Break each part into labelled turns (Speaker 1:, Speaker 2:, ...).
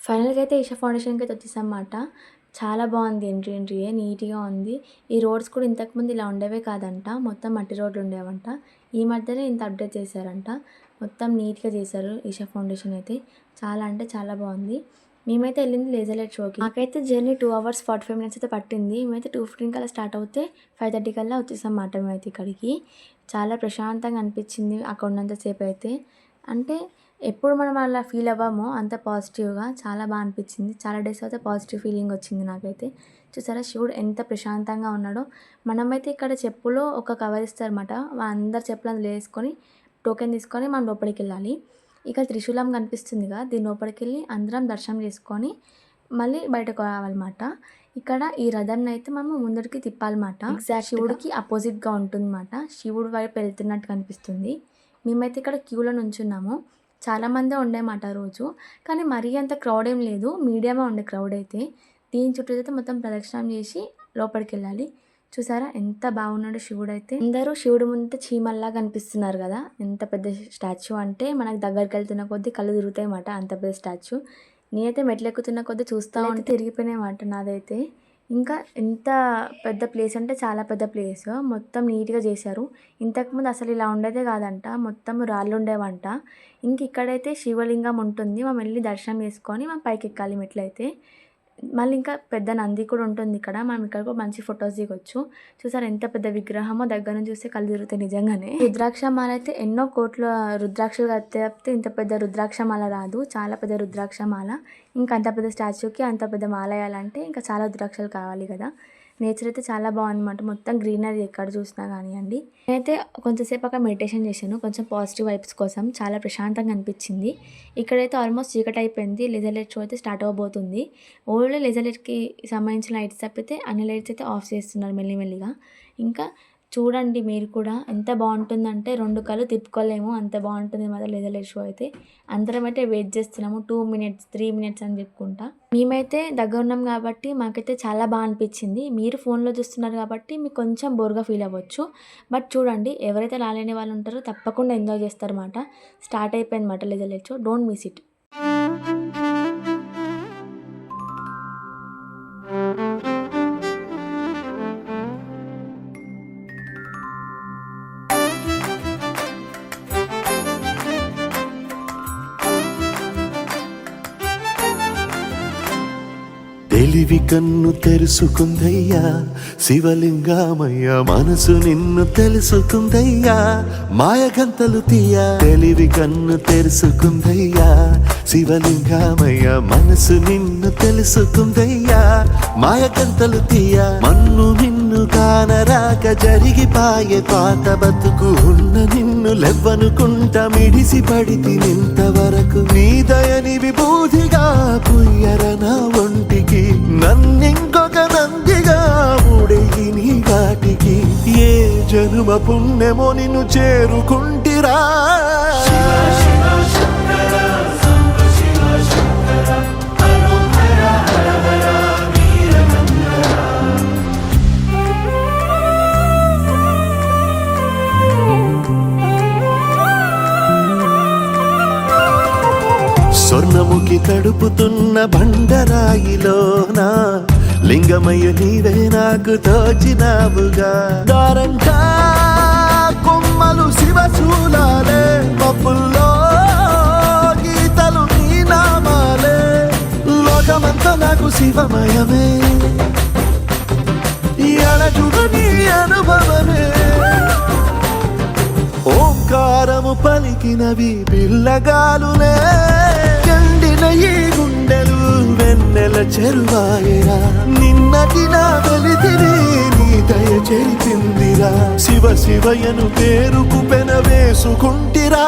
Speaker 1: ఫైనల్‌గా అయితే ఈషా ఫౌండేషన్‌కైతే వచ్చేసామన్నమాట. చాలా బాగుంది. ఎంట్రీయే నీట్‌గా ఉంది. ఈ రోడ్స్ కూడా ఇంతకుముందు ఇలా ఉండేవే కాదంట. మొత్తం మట్టి రోడ్లు ఉండేవంట. ఈ మధ్యనే ఇంత అప్డేట్ చేశారంట. మొత్తం నీట్‌గా చేశారు ఈషా ఫౌండేషన్ అయితే. చాలా అంటే చాలా బాగుంది. మేమైతే వెళ్ళింది లేజర్ లైట్ షోకి. నాకైతే జర్నీ 2 అవర్స్ 45 మినిట్స్ అయితే పట్టింది. మేమైతే 2:15 కల్లా స్టార్ట్ అవుతే 5:30 కల్లా వచ్చేసామన్నమాట మేమైతే ఇక్కడికి. చాలా ప్రశాంతంగా అనిపించింది అక్కడ ఉన్నంతసేపు అయితే. అంటే ఎప్పుడు మనం అలా ఫీల్ అవ్వమో అంత పాజిటివ్‌గా చాలా బాగా అనిపించింది. చాలా డేస్ అయితే పాజిటివ్ ఫీలింగ్ వచ్చింది నాకైతే. చూసారా శివుడు ఎంత ప్రశాంతంగా ఉన్నాడో. మనమైతే ఇక్కడ చెప్పులో ఒక కవర్ ఇస్తారన్నమాట. అందరి చెప్పులు అందులో వేసుకొని టోకెన్ తీసుకొని మనం లోపలికెళ్ళాలి. ఇక త్రిశూలం కనిపిస్తుందిగా, దీని లోపలికెళ్ళి అందరం దర్శనం చేసుకొని మళ్ళీ బయటకు రావాలన్నమాట. ఇక్కడ ఈ రథంని అయితే మనం ముందరికి తిప్పాలన్నమాట. ఎగ్జాక్ట్ శివుడికి అపోజిట్‌గా ఉంటుందన్నమాట. శివుడు వైపు వెళ్తున్నట్టు కనిపిస్తుంది. మేమైతే ఇక్కడ క్యూలో నుంచున్నాము. చాలామందే ఉండేమాట రోజు. కానీ మరీ అంత క్రౌడ్ ఏం లేదు. మీడియమే ఉండే క్రౌడ్ అయితే. దీని చుట్టూ అయితే మొత్తం ప్రదక్షిణం చేసి లోపలికెళ్ళాలి. చూసారా ఎంత బాగున్నాడో శివుడైతే. అందరూ శివుడి ముందు చీమల్లా కనిపిస్తున్నారు కదా. ఎంత పెద్ద స్టాచ్యూ అంటే మనకు దగ్గరికి వెళ్తున్న కొద్దీ కళ్ళు తిరుగుతాయి అన్నమాట. అంత పెద్ద స్టాచ్యూ. నేనైతే మెట్లు ఎక్కుతున్న కొద్దీ చూస్తూ ఉంటే తిరిగిపోయినాయన్నమాట నాదైతే. ఇంకా ఎంత పెద్ద ప్లేస్ అంటే చాలా పెద్ద ప్లేస్. మొత్తం నీట్‌గా చేశారు. ఇంతకుముందు అసలు ఇలా ఉండేదే కాదంట. మొత్తం రాళ్ళు ఉండేవంట. ఇంక ఇక్కడైతే శివలింగం ఉంటుంది. మనం వెళ్ళి దర్శనం చేసుకొని మనం పైకెక్కాలి మెట్లయితే. మళ్ళీ ఇంకా పెద్ద నంది కూడా ఉంటుంది ఇక్కడ. మనం ఇక్కడ కూడా మంచి ఫొటోస్ దిగొచ్చు. చూసారా ఎంత పెద్ద విగ్రహమో, దగ్గర నుంచి చూస్తే కళ్ళు తిరుగుతాయి నిజంగానే. రుద్రాక్ష మాల అయితే ఎన్నో కోట్ల రుద్రాక్షలు తప్పితే ఇంత పెద్ద రుద్రాక్ష మాల రాదు. చాలా పెద్ద రుద్రాక్ష మాల. ఇంకా అంత పెద్ద స్టాచ్యూకి అంత పెద్ద మాల వేయాలంటే ఇంకా చాలా రుద్రాక్షలు కావాలి కదా. నేచర్ అయితే చాలా బాగుందన్నమాట. మొత్తం గ్రీనరీ ఎక్కడ చూసినా కానివ్వండి. నేనైతే కొంచెంసేపు అక్కడ మెడిటేషన్ చేశాను. కొంచెం పాజిటివ్ వైబ్స్ కోసం. చాలా ప్రశాంతంగా అనిపించింది. ఇక్కడైతే ఆల్మోస్ట్ చీకటి అయిపోయింది. లేజర్ లైట్ షో అయితే స్టార్ట్ అవ్వబోతుంది. ఓన్లీ లేజర్ లైట్కి సంబంధించిన లైట్స్ తప్పితే అన్ని లైట్స్ అయితే ఆఫ్ చేస్తున్నారు మెల్లిమెల్లిగా. ఇంకా చూడండి మీరు కూడా ఎంత బాగుంటుందంటే 2 కళ్ళు తిప్పుకోలేము అంత బాగుంటుంది మాత్రం లేజర్ లైట్ షో అయితే. అందరం అయితే వెయిట్ చేస్తున్నాము 2 మినిట్స్ 3 మినిట్స్ అని చెప్పుకుంటా. మేమైతే దగ్గర ఉన్నాం కాబట్టి మాకైతే చాలా బాగా అనిపించింది. మీరు ఫోన్లో చూస్తున్నారు కాబట్టి మీకు కొంచెం బోర్గా ఫీల్ అవ్వచ్చు. బట్ చూడండి ఎవరైతే రాలేని వాళ్ళు ఉంటారో తప్పకుండా ఎంజాయ్ చేస్తారన్నమాట. స్టార్ట్ అయిపోయిందన్నమాట laser light show. Don't miss it.
Speaker 2: తెలివి కన్ను తెరుసుకుందయ్యా శివలింగమయ్య, మనసు నిన్ను తెలుసుకుందయ్యా మాయగంతలు తీయ. తెలివి కన్ను తెరుసుకుందయ్యా శివలింగమయ్య, మనసు నిన్ను తెలుసుకుందయ్యా మాయగంతలు తీయ. మన్ను నిన్ను కానరాక జరిగిపాయే పాత బతుకు. ఉన్న నిన్ను లెవ్వనుకుంటా మిడిసి పడితి నింతవరకు. నీ దయని విభూతిగా పుయ్యర నా ఒంటికి, నన్నింకొక నందిగా ఊడెయ్యి నీ ఘాటికి. ఏ జనుమ పుణ్యమో నిన్ను చేరుకుంటిరా. స్వర్ణముఖి తడుపుతున్న బండరాయిలోన లింగమయ్య నీవే నాకు తోచినావుగా. దారంగా కొమ్మలు శివశూలాలే, పప్పుల్లో గీతలు నీ నామాలే. లోకమంతా నాకు శివమయమే, అలజుడు నీ అనుభవమే. ఓంకారము పలికినవి పిల్లగాలులే, ఎండిన ఈ గుండెలు వెన్నెల చెరువాయరా. నిన్నటి నా వెలితిని నీ దయ చెరిపిందిరా. శివ శివయను పేరుకు పెన వేసుకుంటిరా.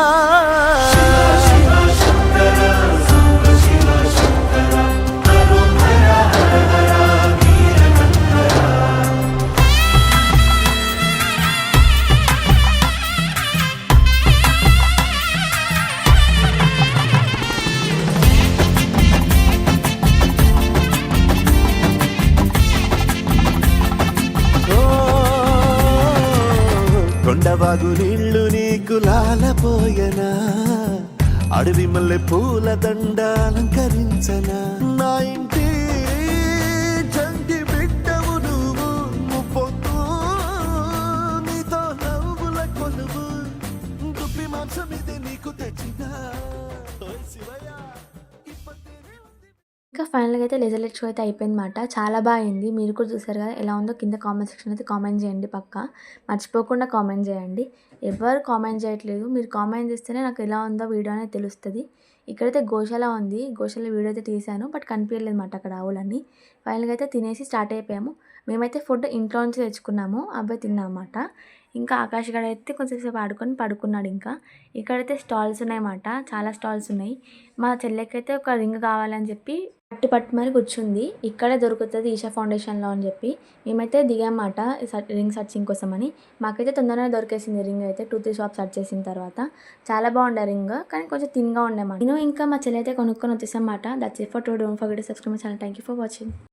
Speaker 2: కొండవాగు నీళ్లు నీకు లాలపోయనా, అడవి మల్లె పూల దండ అలంకరించనా.
Speaker 1: ఫైనల్‌గా అయితే లేజర్ లైట్ షో అయితే అయిపోయిందన్నమాట. చాలా బా అయింది. మీరు కూడా చూసారు కదా! ఎలా ఉందో కింద కామెంట్ సెక్షన్ అయితే కామెంట్ చేయండి పక్కా. మర్చిపోకుండా కామెంట్ చేయండి. ఎవ్వరు కామెంట్ చేయట్లేదు. మీరు కామెంట్ చేస్తేనే నాకు ఎలా ఉందో వీడియో అనేది తెలుస్తది. ఇక్కడైతే గోశాల ఉంది. గోశాల వీడియో అయితే తీశాను. బట్ కనిపియలేదన్నమాట అక్కడ ఆవులన్నీ. ఫైనల్‌గా అయితే తినేసి స్టార్ట్ అయిపోయాము. మేమైతే ఫుడ్ ఇంట్లో నుంచి తెచ్చుకున్నాము. అబ్బాయి తిన్నామన్నమాట. ఇంకా ఆకాష్ గాడైతే కొంచెం సేపు ఆడుకొని పడుకున్నాడు ఇంకా. ఇక్కడైతే స్టాల్స్ ఉన్నాయన్నమాట. చాలా స్టాల్స్ ఉన్నాయి. మా చెల్లెకైతే ఒక రింగ్ కావాలని చెప్పి పట్టు మరి కూర్చుంది. ఇక్కడే దొరుకుతది ఈషా ఫౌండేషన్‌లో అని చెప్పి. మేమైతే దిగామన్నమాట రింగ్ సర్చింగ్ కోసమని. మాకైతే తొందరగానే దొరికేసింది రింగ్ అయితే 2, 3 షాప్స్ సెర్చ్ చేసిన తర్వాత. చాలా బాగుండే రింగ్. కానీ కొంచెం థిన్‌గా ఉండేమాట. నేను ఇంకా మా చెల్లి అయితే కొనుక్కొని వచ్చేసామన్నమాట. That's it for today. Don't forget to subscribe my channel. Thank you for watching.